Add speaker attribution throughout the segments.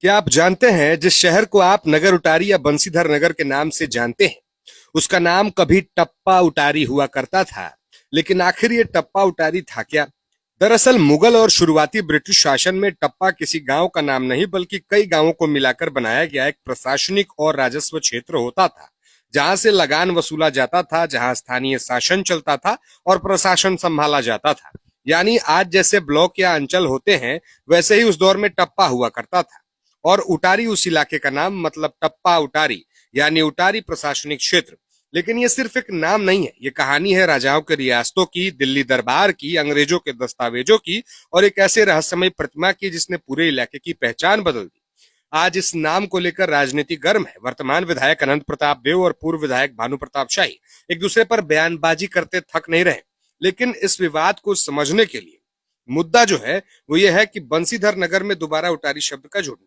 Speaker 1: क्या आप जानते हैं जिस शहर को आप नगर उटारी या बंसीधर नगर के नाम से जानते हैं, उसका नाम कभी टप्पा उटारी हुआ करता था। लेकिन आखिर ये टप्पा उटारी था क्या? दरअसल मुगल और शुरुआती ब्रिटिश शासन में टप्पा किसी गांव का नाम नहीं बल्कि कई गांवों को मिलाकर बनाया गया एक प्रशासनिक और राजस्व क्षेत्र होता था, जहां से लगान वसूला जाता था, जहां स्थानीय शासन चलता था और प्रशासन संभाला जाता था। यानी आज जैसे ब्लॉक या अंचल होते हैं, वैसे ही उस दौर में टप्पा हुआ करता था। और उटारी उस इलाके का नाम, मतलब टप्पा उटारी यानी उटारी प्रशासनिक क्षेत्र। लेकिन ये सिर्फ एक नाम नहीं है, ये कहानी है राजाओं के रियासतों की, दिल्ली दरबार की, अंग्रेजों के दस्तावेजों की और एक ऐसे रहस्यमय प्रतिमा की जिसने पूरे इलाके की पहचान बदल दी। आज इस नाम को लेकर राजनीति गर्म है। वर्तमान विधायक अनंत प्रताप देव और पूर्व विधायक भानु प्रताप शाही एक दूसरे पर बयानबाजी करते थक नहीं रहे। लेकिन इस विवाद को समझने के लिए मुद्दा जो है वो ये है कि बंसीधर नगर में दोबारा उटारी शब्द का जुड़ना।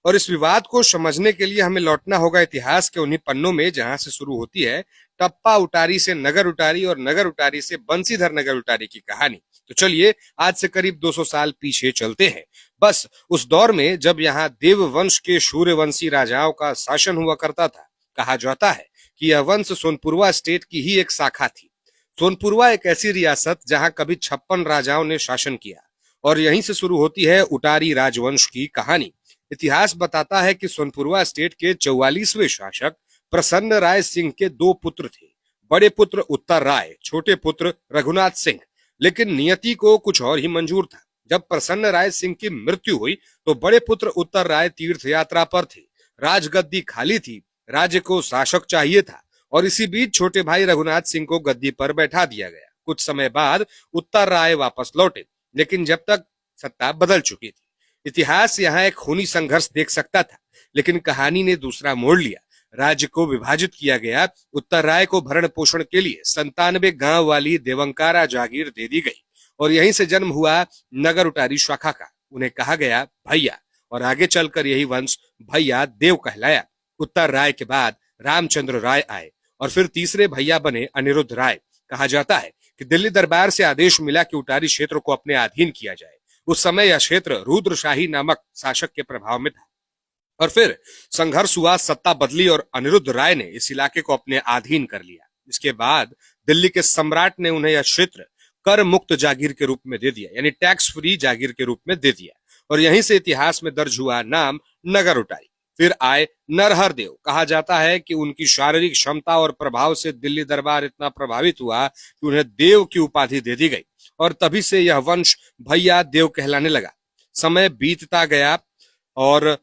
Speaker 1: और इस विवाद को समझने के लिए हमें लौटना होगा इतिहास के उन्हीं पन्नों में जहां से शुरू होती है टप्पा उटारी से नगर उटारी और नगर उटारी से बंसीधर नगर उटारी की कहानी। तो चलिए आज से करीब 200 साल पीछे चलते हैं, बस उस दौर में जब यहाँ देव वंश के सूर्यवंशी राजाओं का शासन हुआ करता था। कहा जाता है कि यह वंश सोनपुरवा स्टेट की ही एक शाखा थी। सोनपुरवा एक ऐसी रियासत जहां कभी 56 राजाओं ने शासन किया और यहीं से शुरू होती है उटारी राजवंश की कहानी। इतिहास बताता है कि सोनपुरवा स्टेट के 44वें शासक प्रसन्न राय सिंह के दो पुत्र थे। बड़े पुत्र उत्तर राय, छोटे पुत्र रघुनाथ सिंह। लेकिन नियति को कुछ और ही मंजूर था। जब प्रसन्न राय सिंह की मृत्यु हुई तो बड़े पुत्र उत्तर राय तीर्थ यात्रा पर थे। राजगद्दी खाली थी, राज्य को शासक चाहिए था और इसी बीच छोटे भाई रघुनाथ सिंह को गद्दी पर बैठा दिया गया। कुछ समय बाद उत्तर राय वापस लौटे, लेकिन जब तक सत्ता बदल चुकी थी। इतिहास यहाँ एक खूनी संघर्ष देख सकता था, लेकिन कहानी ने दूसरा मोड़ लिया। राज्य को विभाजित किया गया। उत्तर राय को भरण पोषण के लिए 97 गांव वाली देवंकारा जागीर दे दी गई और यहीं से जन्म हुआ नगर उटारी शाखा का। उन्हें कहा गया भैया और आगे चलकर यही वंश भैया देव कहलाया। उत्तर राय के बाद रामचंद्र राय आए और फिर तीसरे भैया बने अनिरुद्ध राय। कहा जाता है कि दिल्ली दरबार से आदेश मिला कि उटारी क्षेत्र को अपने अधीन किया जाए। उस समय यह क्षेत्र रुद्रशाही नामक शासक के प्रभाव में था और फिर संघर्ष हुआ, सत्ता बदली और अनिरुद्ध राय ने इस इलाके को अपने अधीन कर लिया। इसके बाद दिल्ली के सम्राट ने उन्हें यह क्षेत्र कर मुक्त जागीर के रूप में दे दिया, यानी टैक्स फ्री जागीर के रूप में दे दिया और यहीं से इतिहास में दर्ज हुआ नाम नगर उटारी। फिर आए नरहर देव। कहा जाता है कि उनकी शारीरिक क्षमता और प्रभाव से दिल्ली दरबार इतना प्रभावित हुआ कि उन्हें देव की उपाधि दे दी गई और तभी से यह वंश भैया देव कहलाने लगा। समय बीतता गया और